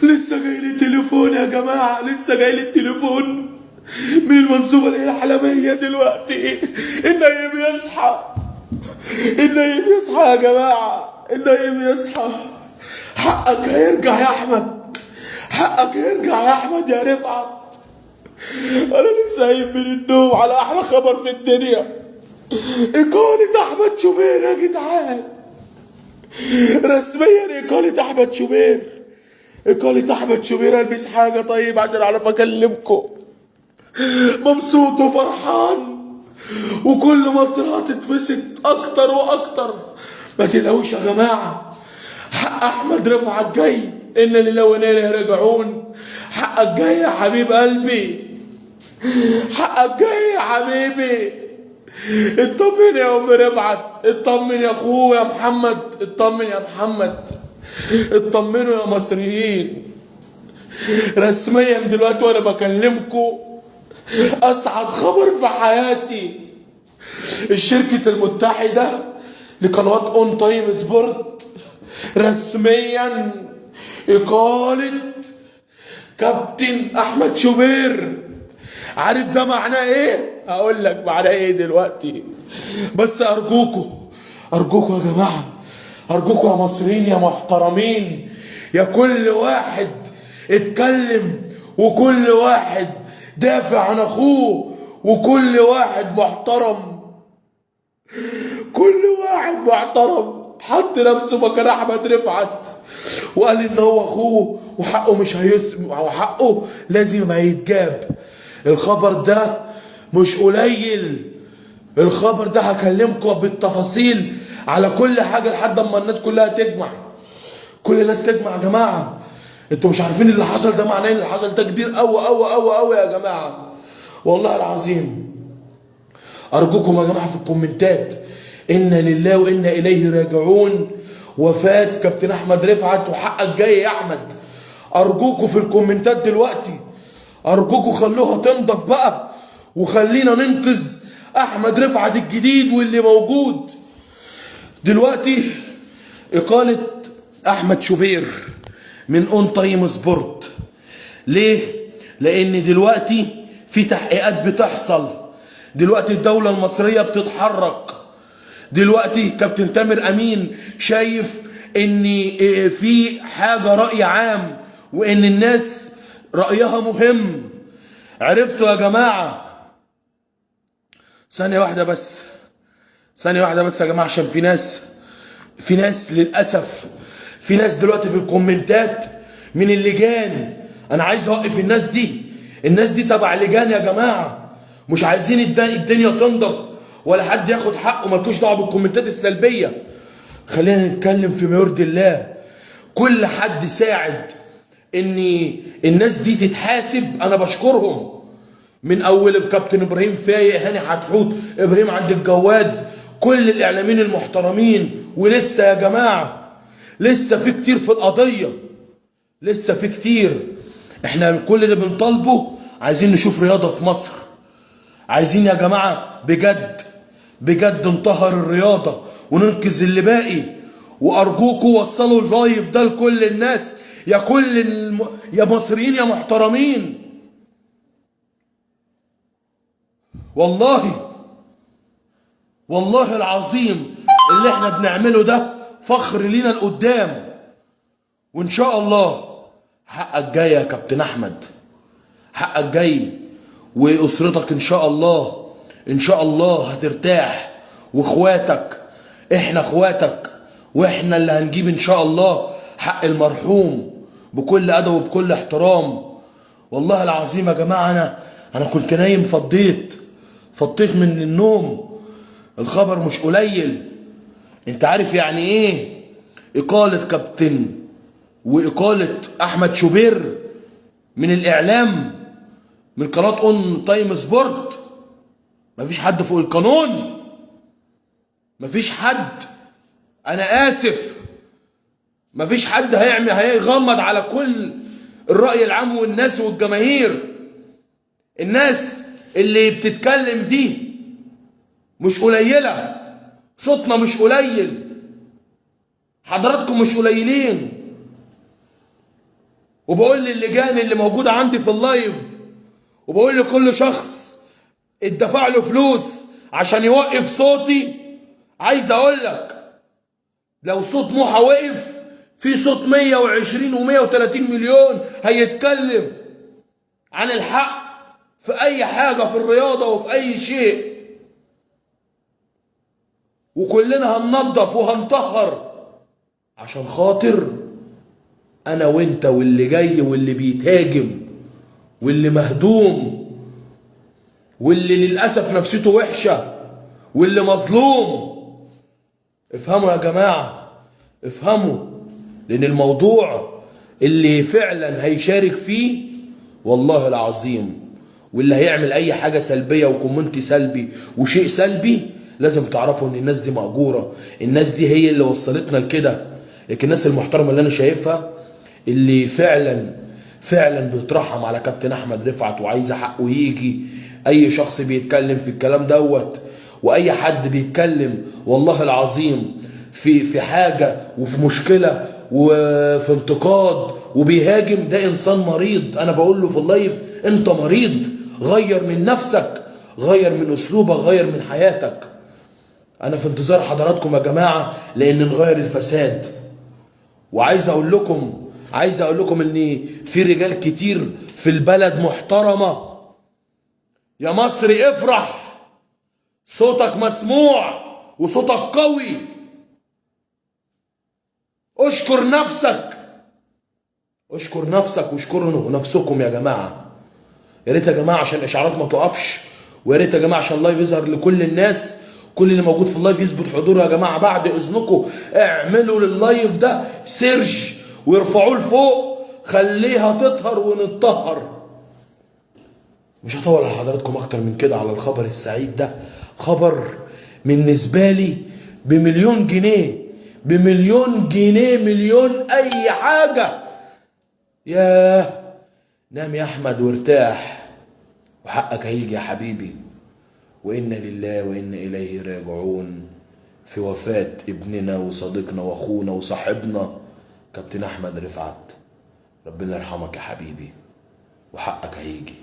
لسه جاي لي تليفون يا جماعة، لسه جاي لي التليفون من المنصوبة الإعلامية دلوقتي. النايم يصحى، النايم يصحى يا جماعة، النايم يصحى. حقك هيرجع يا أحمد، حقك هيرجع يا أحمد يا رفعت. أنا لسه قايم من النوم على أحلى خبر في الدنيا، إقالة أحمد شوبير يا جدعان. رسميا إقالة أحمد شوبير، إقالة أحمد شوبير. ألبس حاجة طيب عشان أعرف أكلمكم. مبسوط وفرحان، وكل مصر هتتبسط أكتر وأكتر. ما تقلقوش يا جماعة، حق أحمد رفعت جاي، إن لله وإنا إليه راجعون. حقك جاي يا حبيب قلبي، حقك جاي يا حبيبي. اطمن يا ام رفعت، اطمن يا اخويا يا محمد، اطمن يا محمد، اطمنوا يا مصريين. رسميا دلوقتي وانا بكلمكم اسعد خبر في حياتي، الشركة المتحدة لقنوات اون تايم سبورت رسميا إقالة كابتن احمد شوبير. عارف ده معناه ايه؟ هقول لك معناه ايه دلوقتي، بس ارجوكوا ارجوكوا يا جماعه، ارجوكوا يا مصريين يا محترمين، يا كل واحد اتكلم وكل واحد دافع عن اخوه وكل واحد محترم، كل واحد محترم حط نفسه مكان احمد رفعت وقال ان هو اخوه وحقه مش هيسمع وحقه لازم هيتجاب. الخبر ده مش قليل، الخبر ده هكلمكم بالتفاصيل على كل حاجه لحد اما الناس كلها تجمع، كل الناس تجمع. يا جماعه انتوا مش عارفين اللي حصل ده معناه، اللي حصل ده كبير قوي قوي قوي قوي يا جماعه، والله العظيم. ارجوكم يا جماعه في الكومنتات انا لله وانا اليه راجعون، وفاه كابتن احمد رفعت وحقك جاي يا احمد. ارجوكم في الكومنتات دلوقتي، ارجوكوا خلوها تنضف بقى، وخلينا ننقذ احمد رفعت الجديد واللي موجود دلوقتي. اقالة احمد شوبير من اون تايم سبورت. ليه؟ لان دلوقتي في تحقيقات بتحصل، دلوقتي الدولة المصرية بتتحرك، دلوقتي كابتن تامر امين شايف ان في حاجة رأي عام وان الناس رأيها مهم. عرفتوا يا جماعة؟ ثانية واحدة بس، ثانية واحدة بس يا جماعة، عشان في ناس للأسف، في ناس دلوقتي في الكومنتات من اللجان. أنا عايز أوقف الناس دي، الناس دي تبع لجان يا جماعة، مش عايزين الدنيا تنضف ولا حد ياخد حقه. مالكوش دعوة بالكومنتات السلبية، خلينا نتكلم في ما يرضي الله. كل حد ساعد ان الناس دي تتحاسب انا بشكرهم، من اول الكابتن ابراهيم فايق، هاني حتحوت، ابراهيم عبد الجواد، كل الاعلاميين المحترمين. ولسه يا جماعه لسه في كتير في القضيه، لسه في كتير. احنا كل اللي بنطالبه عايزين نشوف رياضه في مصر، عايزين يا جماعه بجد بجد نطهر الرياضه وننقذ اللي باقي. وارجوكوا وصلوا اللايف ده لكل الناس، يا يا مصريين يا محترمين. والله العظيم اللي احنا بنعمله ده فخر لينا لقدام، وان شاء الله حقك جاي يا كابتن احمد، حقك جاي، واسرتك ان شاء الله ان شاء الله هترتاح، واخواتك، احنا اخواتك، واحنا اللي هنجيب ان شاء الله حق المرحوم بكل ادب وبكل احترام. والله العظيم يا جماعه انا كنت نايم، فضيت من النوم. الخبر مش قليل، انت عارف يعني ايه اقاله كابتن واقاله احمد شوبير من الاعلام، من قناه اون تايم سبورت. مفيش حد فوق القانون، مفيش حد، انا اسف، مفيش حد هيغمض على كل الرأي العام والناس والجماهير. الناس اللي بتتكلم دي مش قليلة، صوتنا مش قليل، حضراتكم مش قليلين. وبقول للجان اللي موجودة عندي في اللايف، وبقول لكل شخص اتدفع له فلوس عشان يوقف صوتي، عايز اقول لك لو صوت موحى وقف، في صوت 120 و130 مليون هيتكلم عن الحق في اي حاجة في الرياضة وفي اي شيء، وكلنا هننظف وهنطهر عشان خاطر انا وانت واللي جاي واللي بيتهاجم واللي مهدوم واللي للأسف نفسيته وحشة واللي مظلوم. افهموا يا جماعة، افهموا، لأن الموضوع اللي فعلا هيشارك فيه والله العظيم، واللي هيعمل أي حاجة سلبية وكومنت سلبي وشيء سلبي، لازم تعرفوا إن الناس دي مأجورة، الناس دي هي اللي وصلتنا لكده. لكن الناس المحترمة اللي أنا شايفها اللي فعلا بتترحم على كابتن أحمد رفعت وعايزة حقه يجي، اي شخص بيتكلم في الكلام دوت، واي حد بيتكلم والله العظيم في حاجة وفي مشكلة وفي انتقاد وبيهاجم، ده انسان مريض. انا بقول له في اللايف انت مريض، غير من نفسك، غير من اسلوبك، غير من حياتك. انا في انتظار حضراتكم يا جماعة لان نغير الفساد. وعايز اقول لكم ان في رجال كتير في البلد محترمة. يا مصري افرح، صوتك مسموع وصوتك قوي. اشكر نفسك واشكروا نفسكم يا جماعة. يا ريت يا جماعة عشان الاشعارات ما تقفش، ويا ريت يا جماعة عشان اللايف يظهر لكل الناس، كل اللي موجود في اللايف يثبت حضوره يا جماعة. بعد اذنكم اعملوا لللايف ده سيرش ويرفعوه لفوق، خليها تطهر ونتطهر. مش هطول على حضراتكم اكتر من كده على الخبر السعيد ده. خبر بالنسبة لي بمليون جنيه، مليون اي حاجة. ياه، نام يا احمد وارتاح، وحقك هيجي يا حبيبي. وإنا لله وإنا إليه راجعون في وفاة ابننا وصديقنا واخونا وصاحبنا كابتن أحمد رفعت. ربنا يرحمك يا حبيبي، وحقك هيجي.